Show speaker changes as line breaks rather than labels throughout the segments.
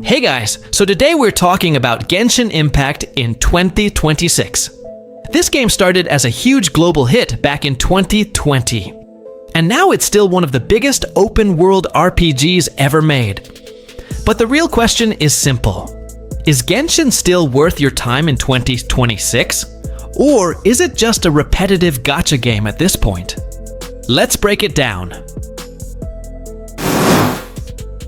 Hey guys, so today we're talking about Genshin Impact in 2026. This game started as a huge global hit back in 2020. And now it's still one of the biggest open-world RPGs ever made. But the real question is simple. Is Genshin still worth your time in 2026? Or is it just a repetitive gacha game at this point? Let's break it down.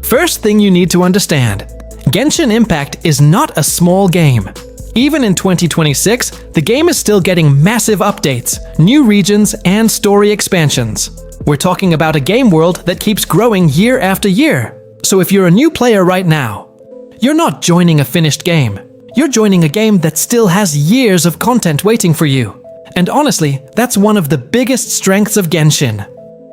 First thing you need to understand, Genshin Impact is not a small game. Even in 2026, the game is still getting massive updates, new regions, and story expansions. We're talking about a game world that keeps growing year after year. So if you're a new player right now, you're not joining a finished game. You're joining a game that still has years of content waiting for you. And honestly, that's one of the biggest strengths of Genshin.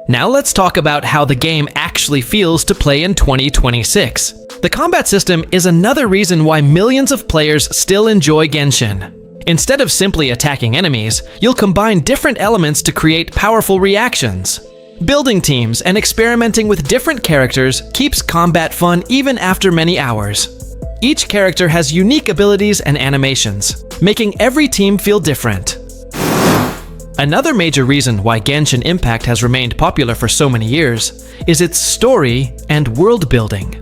Now let's talk about how the game actually feels to play in 2026. The combat system is another reason why millions of players still enjoy Genshin. Instead of simply attacking enemies, you'll combine different elements to create powerful reactions. Building teams and experimenting with different characters keeps combat fun even after many hours. Each character has unique abilities and animations, making every team feel different. Another major reason why Genshin Impact has remained popular for so many years is its story and world building.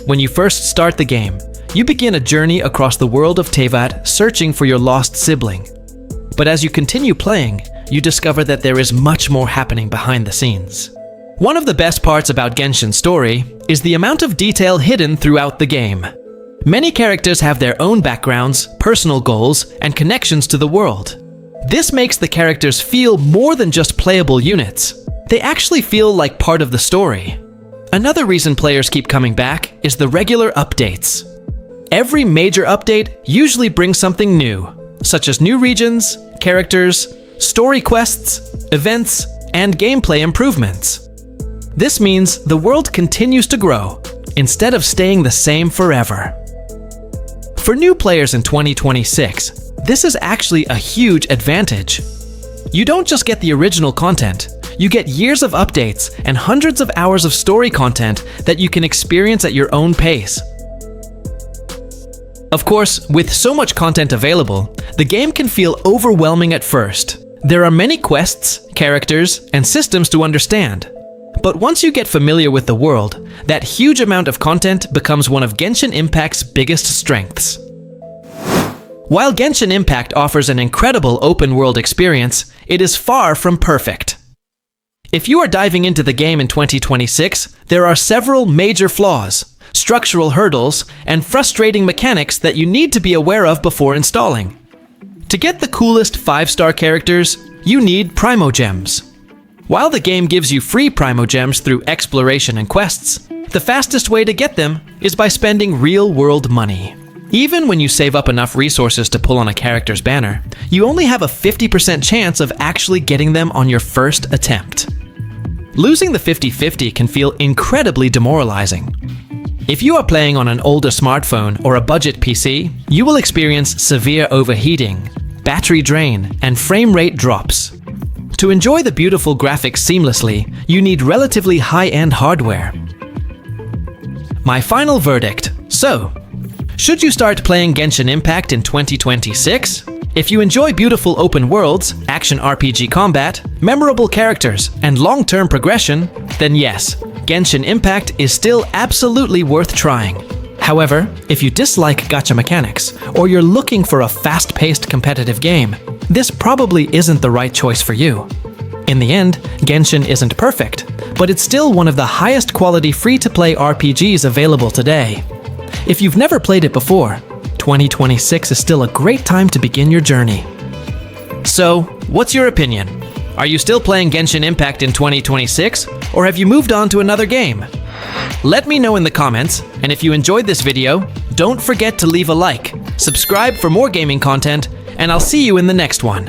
When you first start the game, you begin a journey across the world of Teyvat searching for your lost sibling. But as you continue playing, you discover that there is much more happening behind the scenes. One of the best parts about Genshin's story is the amount of detail hidden throughout the game. Many characters have their own backgrounds, personal goals, and connections to the world. This makes the characters feel more than just playable units. They actually feel like part of the story. Another reason players keep coming back is the regular updates. Every major update usually brings something new, such as new regions, characters, story quests, events, and gameplay improvements. This means the world continues to grow, instead of staying the same forever. For new players in 2026, this is actually a huge advantage. You don't just get the original content, you get years of updates and hundreds of hours of story content that you can experience at your own pace. Of course, with so much content available, the game can feel overwhelming at first. There are many quests, characters, and systems to understand. But once you get familiar with the world, that huge amount of content becomes one of Genshin Impact's biggest strengths. While Genshin Impact offers an incredible open-world experience, it is far from perfect. If you are diving into the game in 2026, there are several major flaws, structural hurdles, and frustrating mechanics that you need to be aware of before installing. To get the coolest 5-star characters, you need Primogems. While the game gives you free Primogems through exploration and quests, the fastest way to get them is by spending real-world money. Even when you save up enough resources to pull on a character's banner, you only have a 50% chance of actually getting them on your first attempt. Losing the 50-50 can feel incredibly demoralizing. If you are playing on an older smartphone or a budget PC, you will experience severe overheating, battery drain, and frame rate drops. To enjoy the beautiful graphics seamlessly, you need relatively high-end hardware. My final verdict. So, should you start playing Genshin Impact in 2026? If you enjoy beautiful open worlds, action RPG combat, memorable characters, and long-term progression, then yes, Genshin Impact is still absolutely worth trying. However, if you dislike gacha mechanics, or you're looking for a fast-paced competitive game, this probably isn't the right choice for you. In the end, Genshin isn't perfect, but it's still one of the highest quality free-to-play RPGs available today. If you've never played it before, 2026 is still a great time to begin your journey. So, what's your opinion? Are you still playing Genshin Impact in 2026, or have you moved on to another game? Let me know in the comments, and if you enjoyed this video, don't forget to leave a like, subscribe for more gaming content, and I'll see you in the next one.